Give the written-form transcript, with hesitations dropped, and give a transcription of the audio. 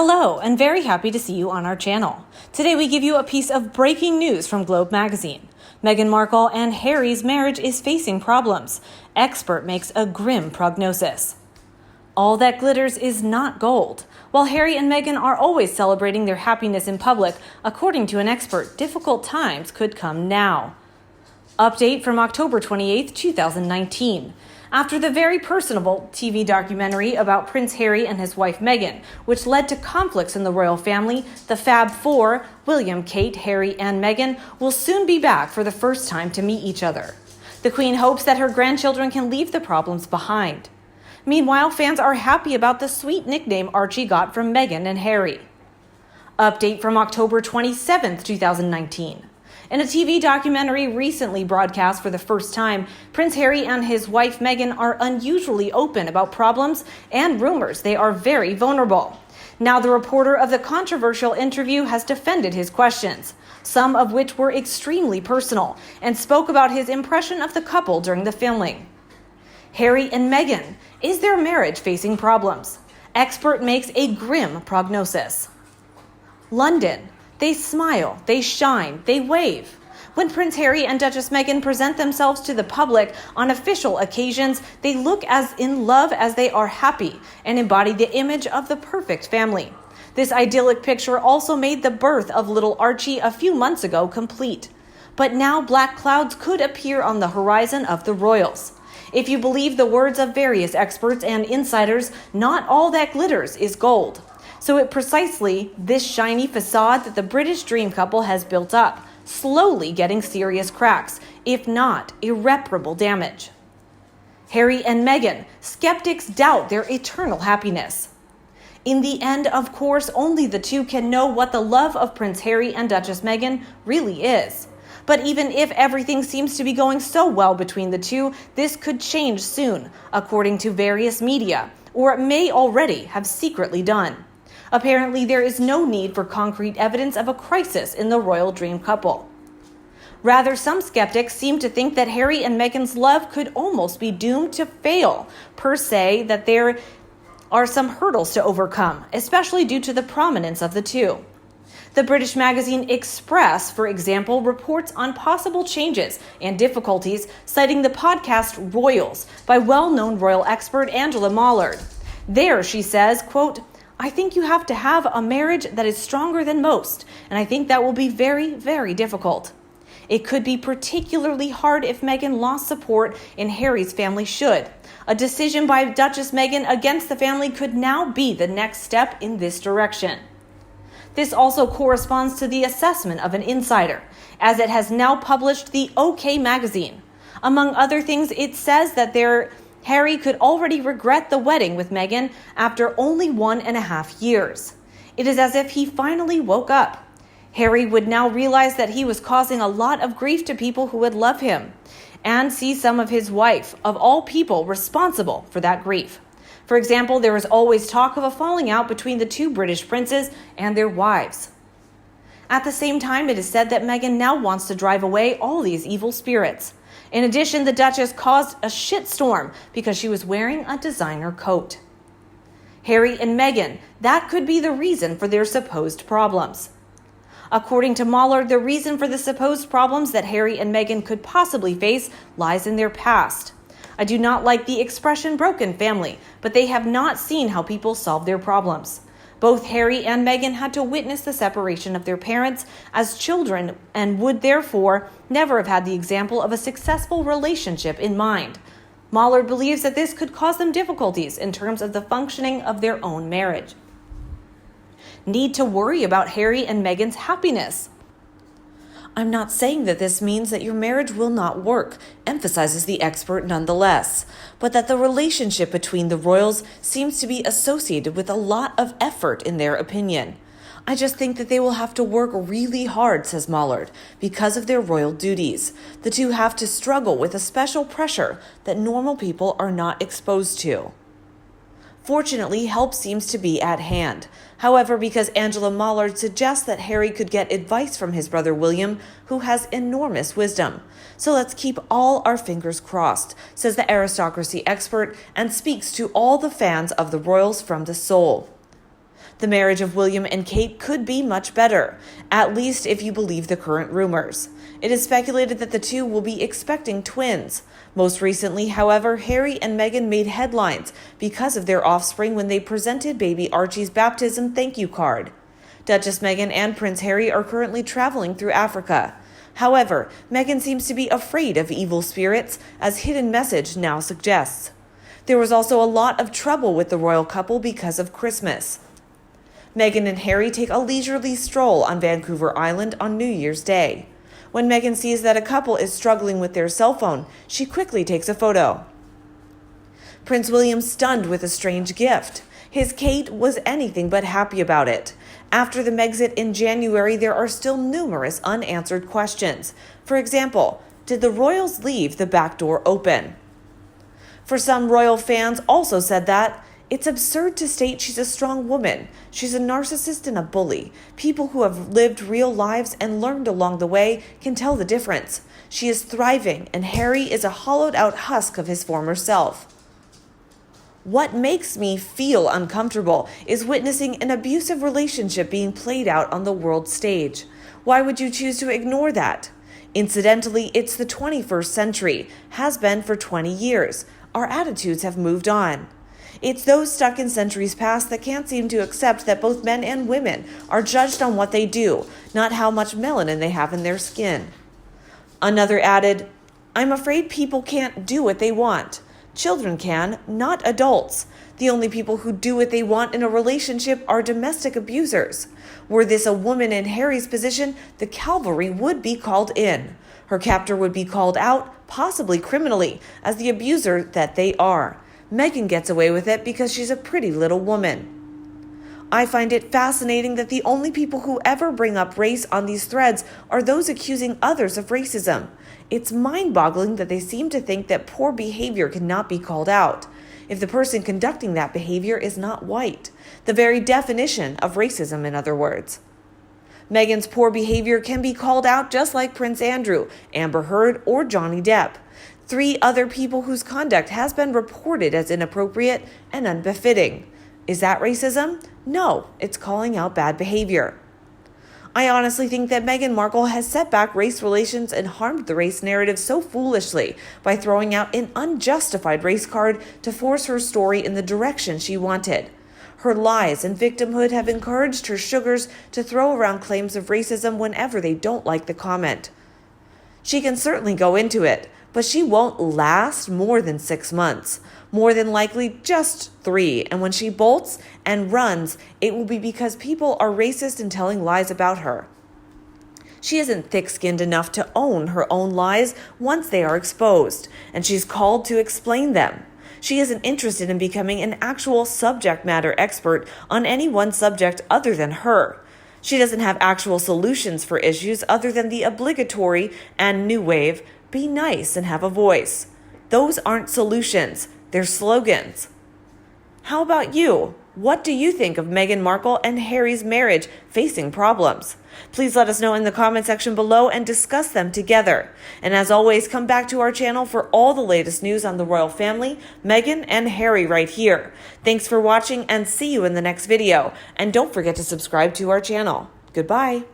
Hello, and very happy to see you on our channel. Today we give you a piece of breaking news from Globe magazine. Meghan Markle and Harry's marriage is facing problems. Expert makes a grim prognosis. All that glitters is not gold. While Harry and Meghan are always celebrating their happiness in public, according to an expert, difficult times could come now. Update from October 28, 2019. After the very personable TV documentary about Prince Harry and his wife Meghan, which led to conflicts in the royal family, the Fab Four, William, Kate, Harry, and Meghan, will soon be back for the first time to meet each other. The Queen hopes that her grandchildren can leave the problems behind. Meanwhile, fans are happy about the sweet nickname Archie got from Meghan and Harry. Update from October 27, 2019. In a TV documentary recently broadcast for the first time, Prince Harry and his wife Meghan are unusually open about problems and rumors. They are very vulnerable. Now the reporter of the controversial interview has defended his questions, some of which were extremely personal, and spoke about his impression of the couple during the filming. Harry and Meghan, is their marriage facing problems? Expert makes a grim prognosis. London. They smile, they shine, they wave. When Prince Harry and Duchess Meghan present themselves to the public on official occasions, they look as in love as they are happy and embody the image of the perfect family. This idyllic picture also made the birth of little Archie a few months ago complete. But now black clouds could appear on the horizon of the royals. If you believe the words of various experts and insiders, not all that glitters is gold. So it's precisely this shiny facade that the British dream couple has built up, slowly getting serious cracks, if not irreparable damage. Harry and Meghan, skeptics doubt their eternal happiness. In the end, of course, only the two can know what the love of Prince Harry and Duchess Meghan really is. But even if everything seems to be going so well between the two, this could change soon, according to various media, or it may already have secretly done. Apparently, there is no need for concrete evidence of a crisis in the royal dream couple. Rather, some skeptics seem to think that Harry and Meghan's love could almost be doomed to fail, per se, that there are some hurdles to overcome, especially due to the prominence of the two. The British magazine Express, for example, reports on possible changes and difficulties, citing the podcast Royals by well-known royal expert Angela Mollard. There, she says, quote, I think you have to have a marriage that is stronger than most, and I think that will be very, very difficult. It could be particularly hard if Meghan lost support in Harry's family should. A decision by Duchess Meghan against the family could now be the next step in this direction. This also corresponds to the assessment of an insider, as it has now published the OK magazine. Among other things, it says that Harry could already regret the wedding with Meghan after only 1.5 years. It is as if he finally woke up. Harry would now realize that he was causing a lot of grief to people who would love him, and see some of his wife, of all people, responsible for that grief. For example, there is always talk of a falling out between the two British princes and their wives. At the same time, it is said that Meghan now wants to drive away all these evil spirits. In addition, the Duchess caused a shitstorm because she was wearing a designer coat. Harry and Meghan, that could be the reason for their supposed problems. According to Mollard, the reason for the supposed problems that Harry and Meghan could possibly face lies in their past. I do not like the expression broken family, but they have not seen how people solve their problems. Both Harry and Meghan had to witness the separation of their parents as children and would therefore never have had the example of a successful relationship in mind. Mollard believes that this could cause them difficulties in terms of the functioning of their own marriage. Need to worry about Harry and Meghan's happiness. I'm not saying that this means that your marriage will not work, emphasizes the expert nonetheless, but that the relationship between the royals seems to be associated with a lot of effort in their opinion. I just think that they will have to work really hard, says Mollard, because of their royal duties. The two have to struggle with a special pressure that normal people are not exposed to. Fortunately, help seems to be at hand. However, because Angela Mollard suggests that Harry could get advice from his brother William, who has enormous wisdom. So let's keep all our fingers crossed, says the aristocracy expert, and speaks to all the fans of the royals from the soul. The marriage of William and Kate could be much better, at least if you believe the current rumors. It is speculated that the two will be expecting twins. Most recently, however, Harry and Meghan made headlines because of their offspring when they presented baby Archie's baptism thank you card. Duchess Meghan and Prince Harry are currently traveling through Africa. However, Meghan seems to be afraid of evil spirits, as Hidden Message now suggests. There was also a lot of trouble with the royal couple because of Christmas. Meghan and Harry take a leisurely stroll on Vancouver Island on New Year's Day. When Meghan sees that a couple is struggling with their cell phone, she quickly takes a photo. Prince William stunned with a strange gift. His Kate was anything but happy about it. After the Megxit in January, there are still numerous unanswered questions. For example, did the royals leave the back door open? For some royal fans also said that it's absurd to state she's a strong woman. She's a narcissist and a bully. People who have lived real lives and learned along the way can tell the difference. She is thriving, and Harry is a hollowed-out husk of his former self. What makes me feel uncomfortable is witnessing an abusive relationship being played out on the world stage. Why would you choose to ignore that? Incidentally, it's the 21st century, has been for 20 years. Our attitudes have moved on. It's those stuck in centuries past that can't seem to accept that both men and women are judged on what they do, not how much melanin they have in their skin. Another added, I'm afraid people can't do what they want. Children can, not adults. The only people who do what they want in a relationship are domestic abusers. Were this a woman in Harry's position, the cavalry would be called in. Her captor would be called out, possibly criminally, as the abuser that they are. Meghan gets away with it because she's a pretty little woman. I find it fascinating that the only people who ever bring up race on these threads are those accusing others of racism. It's mind-boggling that they seem to think that poor behavior cannot be called out if the person conducting that behavior is not white. The very definition of racism, in other words. Meghan's poor behavior can be called out just like Prince Andrew, Amber Heard, or Johnny Depp. 3 other people whose conduct has been reported as inappropriate and unbefitting. Is that racism? No, it's calling out bad behavior. I honestly think that Meghan Markle has set back race relations and harmed the race narrative so foolishly by throwing out an unjustified race card to force her story in the direction she wanted. Her lies and victimhood have encouraged her sugars to throw around claims of racism whenever they don't like the comment. She can certainly go into it, but she won't last more than 6 months. More than likely just 3, and when she bolts and runs, it will be because people are racist and telling lies about her. She isn't thick-skinned enough to own her own lies once they are exposed, and she's called to explain them. She isn't interested in becoming an actual subject matter expert on any one subject other than her. She doesn't have actual solutions for issues other than the obligatory and new wave, be nice and have a voice. Those aren't solutions, they're slogans. How about you? What do you think of Meghan Markle and Harry's marriage facing problems? Please let us know in the comment section below and discuss them together. And as always, come back to our channel for all the latest news on the royal family, Meghan and Harry right here. Thanks for watching and see you in the next video. And don't forget to subscribe to our channel. Goodbye.